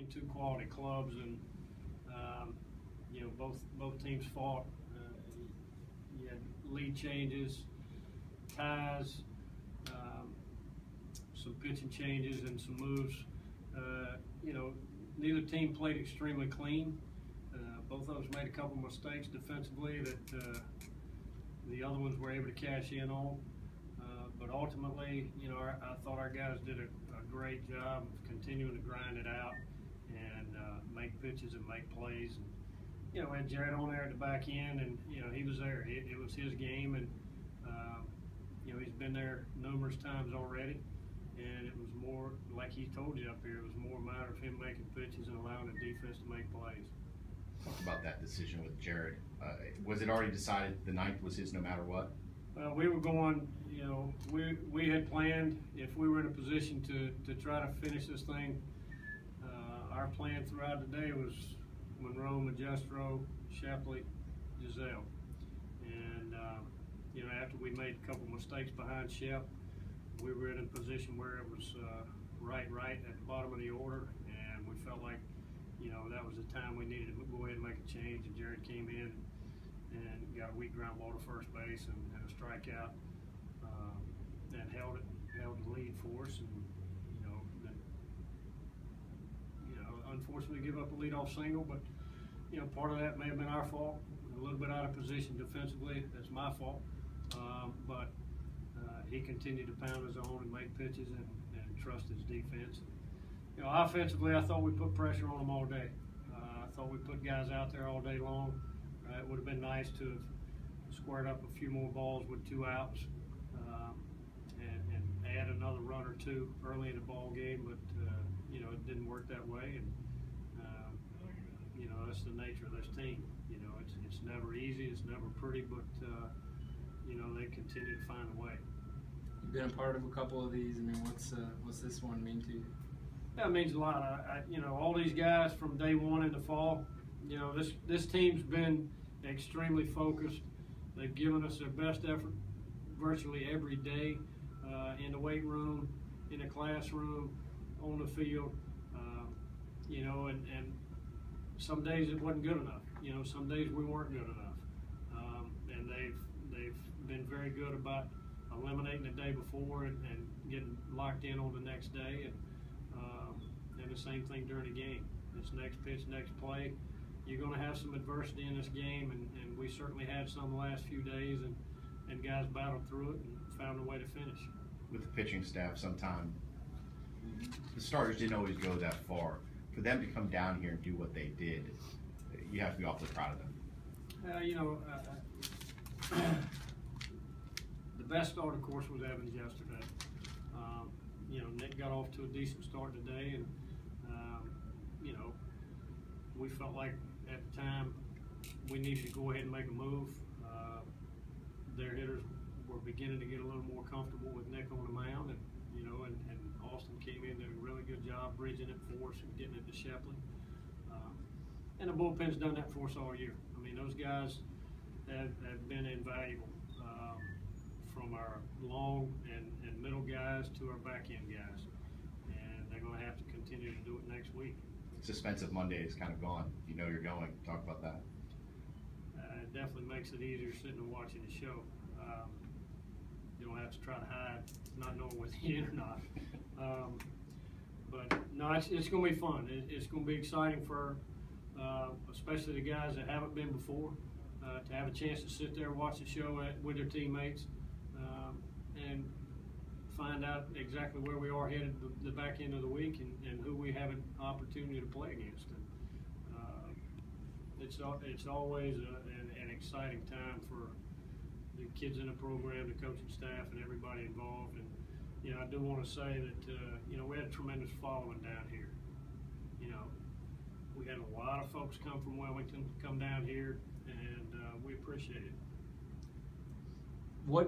between two quality clubs, and you know, both teams fought. You had lead changes, ties, some pitching changes, and some moves. You know, neither team played extremely clean. Both of us made a couple mistakes defensively that the other ones were able to cash in on. But ultimately, you know, I thought our guys did a great job of continuing to grind it out and make pitches and make plays. And, you know, we had Jared on there at the back end, and, you know, he was there. It was his game, and, you know, he's been there numerous times already. And it was more, like he told you up here, it was more a matter of him making pitches and allowing the defense to make plays. Talk about that decision with Jared. Was it already decided the ninth was his no matter what? We were going, you know, we had planned if we were in a position to try to finish this thing. Our plan throughout the day was Monroe, Magistro, Shapley, Giselle. And, you know, after we made a couple mistakes behind Shep, we were in a position where it was right at the bottom of the order, and we felt like, you know, that was the time we needed to go ahead and make a change. And Jared came in and got a weak ground ball to first base and a strikeout, and held the lead for us. And unfortunately, give up a leadoff single, but you know, part of that may have been our fault. A little bit out of position defensively. That's my fault. But he continued to pound his own and make pitches and trust his defense. You know, offensively, I thought we put pressure on them all day. I thought we put guys out there all day long. It would have been nice to have squared up a few more balls with 2 outs and add another run or two early in the ball game, but you know, it didn't work that way. And you know, that's the nature of this team. You know, it's never easy, it's never pretty, but you know, they continue to find a way. You've been a part of a couple of these. I mean, what's this one mean to you? Yeah, it means a lot. You know, all these guys from day one in the fall. You know, this team's been extremely focused. They've given us their best effort virtually every day, in the weight room, in the classroom, on the field. You know, and some days it wasn't good enough. You know, some days we weren't good enough. And they've been very good about eliminating the day before and getting locked in on the next day. And the same thing during the game. It's next pitch, next play. You're going to have some adversity in this game, and we certainly had some the last few days, and guys battled through it and found a way to finish. With the pitching staff, sometime the starters didn't always go that far. For them to come down here and do what they did, you have to be awfully proud of them. You know, the best start, of course, was Evans yesterday. You know, Nick got off to a decent start today, and you know, we felt like at the time we needed to go ahead and make a move. Their hitters were beginning to get a little more comfortable with Nick on the mound, and you know, and Austin came in, did a really good job bridging it for us and getting it to Shepley. And the bullpen's done that for us all year. I mean, those guys have been invaluable, from our long and middle guys to our back end guys, and they're going to have to continue to do it next week. Suspense of Monday is kind of gone. You know you're going. Talk about that. It definitely makes it easier sitting and watching the show. You don't have to try to hide not knowing whether you're in or not. But no, it's going to be fun. It's going to be exciting for especially the guys that haven't been before, to have a chance to sit there and watch the show with their teammates, and find out exactly where we are headed the back end of the week, and who we have an opportunity to play against. And it's always an exciting time for the kids in the program, the coaching staff, and everybody involved. And you know, I do want to say that you know, we had a tremendous following down here. You know, we had a lot of folks come from Wilmington come down here, and we appreciate it.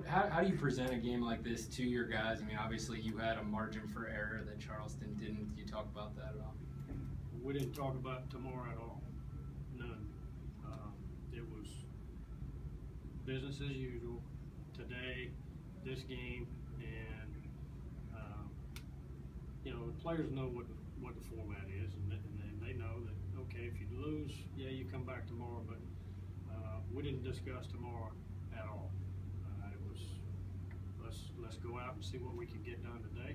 How do you present a game like this to your guys? I mean, obviously you had a margin for error that Charleston didn't. Did you talk about that at all? We didn't talk about tomorrow at all. None. It was business as usual today, this game, and you know, the players know what the format is, and lose, yeah, you come back tomorrow, but we didn't discuss tomorrow at all. It was let's go out and see what we can get done today,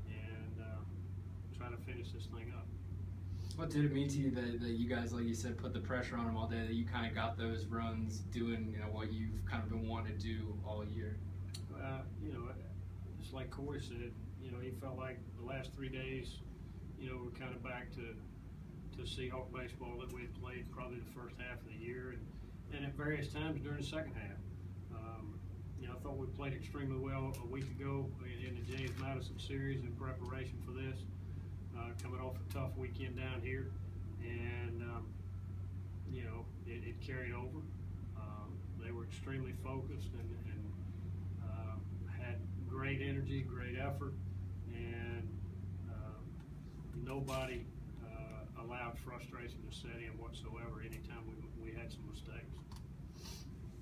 and try to finish this thing up. What did it mean to you that you guys, like you said, put the pressure on them all day, that you kind of got those runs doing, what you've kind of been wanting to do all year? Just like Corey said, he felt like the last 3 days, we're kind of back to Seahawk baseball that we had played probably the first half of the year, and at various times during the second half. I thought we played extremely well a week ago in the James Madison series in preparation for this, coming off a tough weekend down here, and it carried over. They were extremely focused and had great energy, great effort, and nobody allowed frustration to set in whatsoever anytime we had some